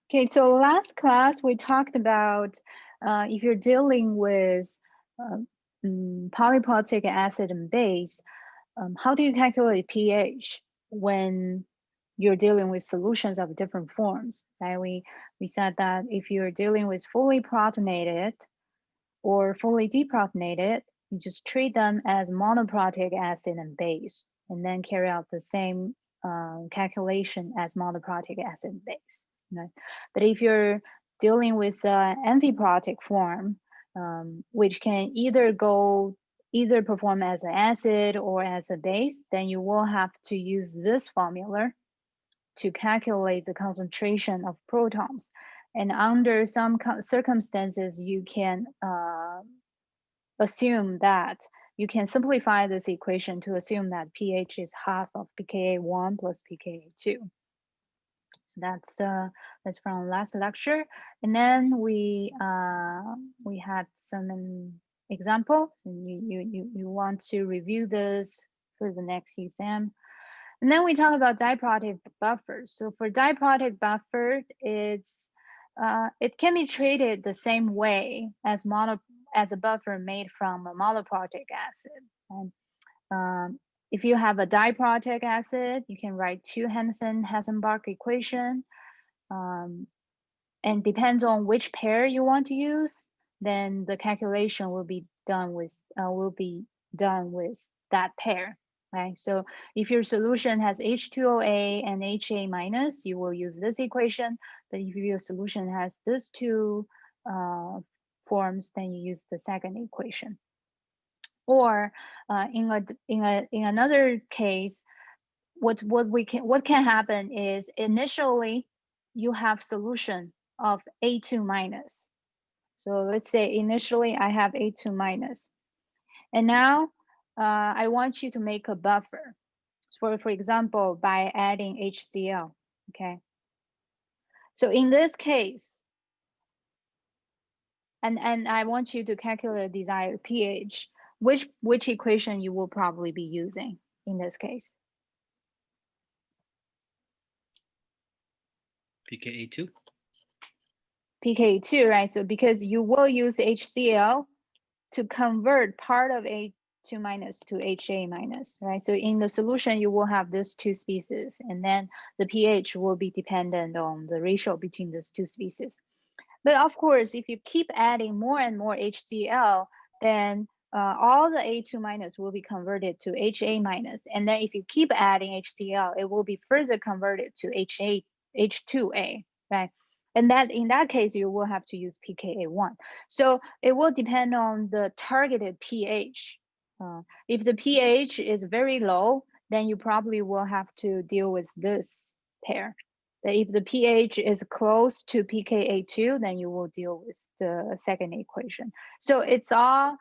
Okay, so last class we talked about if you're dealing with uh, polyprotic acid and base, how do you calculate pH when you're dealing with solutions of different forms? Right? We said that if you're dealing with fully protonated or fully deprotonated, you just treat them as monoprotic acid and base, and then carry out the same calculation as monoprotic acid and base. Right? But if you're dealing with amphiprotic form, which can either perform as an acid or as a base, then you will have to use this formula to calculate the concentration of protons. And under some circumstances, you can assume that you can simplify this equation to assume that pH is half of pKa1 plus pKa2. So that's from last lecture. And then we had some example, and you want to review this for the next exam. And then we talk about diprotic buffers. So for diprotic buffer, it can be treated the same way as a buffer made from a monoprotic acid. And if you have a diprotic acid, you can write two Henderson-Hasselbalch equation. And depends on which pair you want to use, then the calculation will be done with that pair. Right? So if your solution has H2OA and HA minus, you will use this equation. But if your solution has these two forms, then you use the second equation. Or in another case, what can happen is initially you have solution of A2 minus. So let's say initially I have A2 minus, and now I want you to make a buffer. For example, by adding HCl. Okay. So in this case, and I want you to calculate desired pH. Which equation you will probably be using in this case? pKa2. pKa2, right? So because you will use HCl to convert part of A2 minus to HA minus, right? So in the solution, you will have these two species, and then the pH will be dependent on the ratio between these two species. But of course, if you keep adding more and more HCl, then all the A2 minus will be converted to HA minus. And then if you keep adding HCl, it will be further converted to H2A, right? And that in that case, you will have to use pKa1. So it will depend on the targeted pH. If the pH is very low, then you probably will have to deal with this pair. But if the pH is close to pKa2, then you will deal with the second equation. So it's all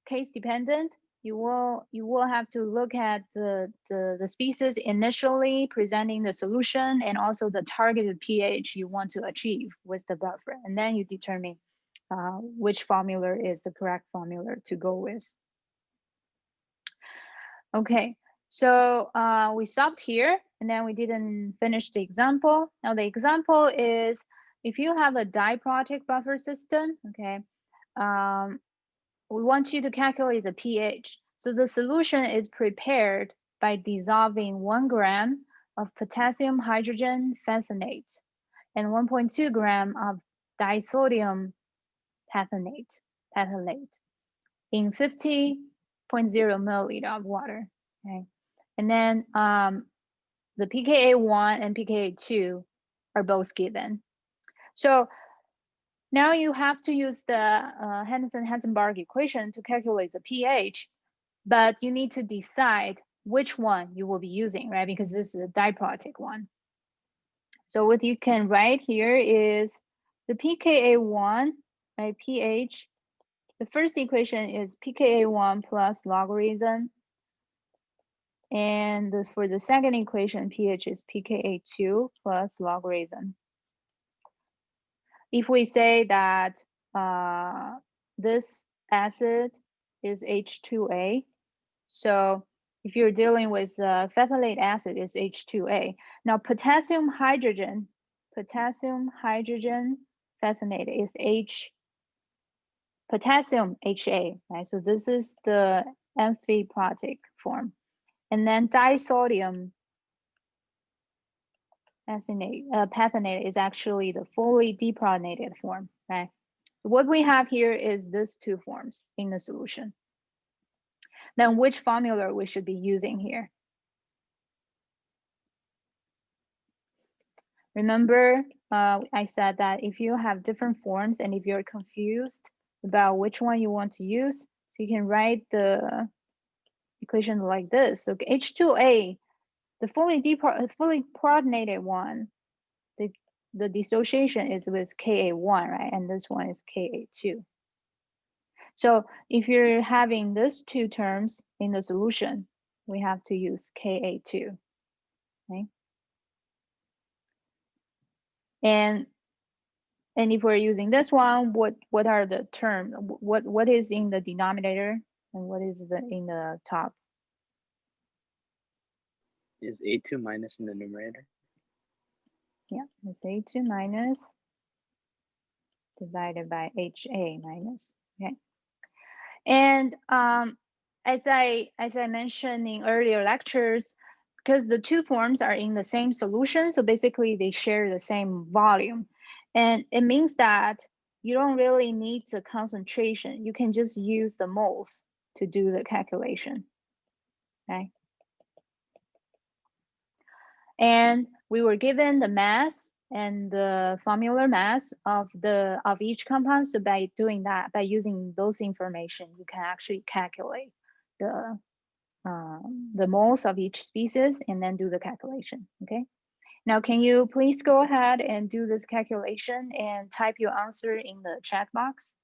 case dependent. You will have to look at the species initially presenting the solution and also the targeted pH you want to achieve with the buffer. And then you determine which formula is the correct formula to go with. Okay, so we stopped here and then we didn't finish the example. Now the example is if you have a diprotic buffer system, okay, we want you to calculate the pH. So the solution is prepared by dissolving 1 gram of potassium hydrogen phenthate and 1.2 gram of disodium penthanate in 50.0 milliliter of water. Okay, and then the pKa1 and pKa2 are both given. So now you have to use the Henderson-Hasselbalch equation to calculate the pH, but you need to decide which one you will be using, right? Because this is a diprotic one. So what you can write here is the pKa1, right? pH. The first equation is pKa1 plus logarithm. And for the second equation, pH is pKa2 plus logarithm. If we say that this acid is H2A, so if you're dealing with phthalic acid, it's H2A. Now potassium hydrogen potassium hydrogen fascinated is H, potassium HA, right? So this is the amphiprotic form. And then disodium pathonate is actually the fully deprotonated form, right? What we have here is these two forms in the solution. Then which formula we should be using here? Remember, I said that if you have different forms and if you're confused about which one you want to use, so you can write the equation like this. So H2A, the fully protonated one, the dissociation is with Ka1, right? And this one is Ka2. So if you're having these two terms in the solution, we have to use Ka2, right? And if we're using this one, what are the terms? What is in the denominator and what is in the top? Is A2 minus in the numerator? Yeah, it's A2 minus divided by HA minus. Okay. And as I mentioned in earlier lectures, because the two forms are in the same solution, so basically they share the same volume. And it means that you don't really need the concentration. You can just use the moles to do the calculation, okay? And we were given the mass and the formular mass of each compound. So by doing that, by using those information, you can actually calculate the moles of each species and then do the calculation, okay? Now, can you please go ahead and do this calculation and type your answer in the chat box?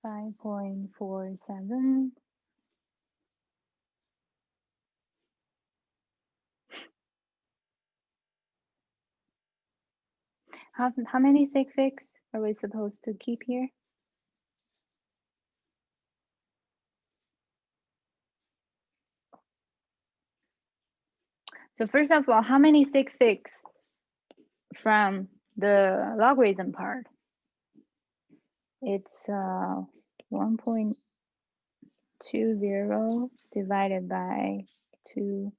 .47. How many sig figs are we supposed to keep here? So first of all, how many sig figs from the logarithm part? It's 1.20 divided by 2.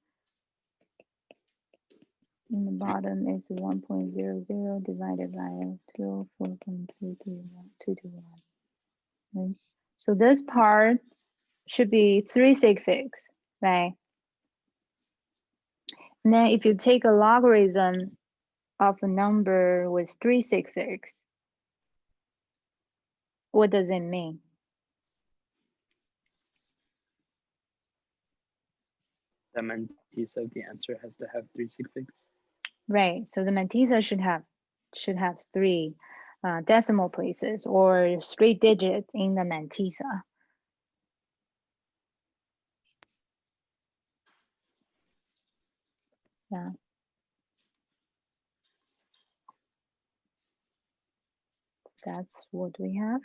In the bottom is 1.00 divided by 204.221. Right? So this part should be 3 sig figs, right? And then if you take a logarithm of a number with 3 sig figs, what does it mean? The mantissa of the answer has to have 3 sig figs. Right, so the mantissa should have should have 3 decimal places or 3 digits in the mantissa. Yeah. That's what we have.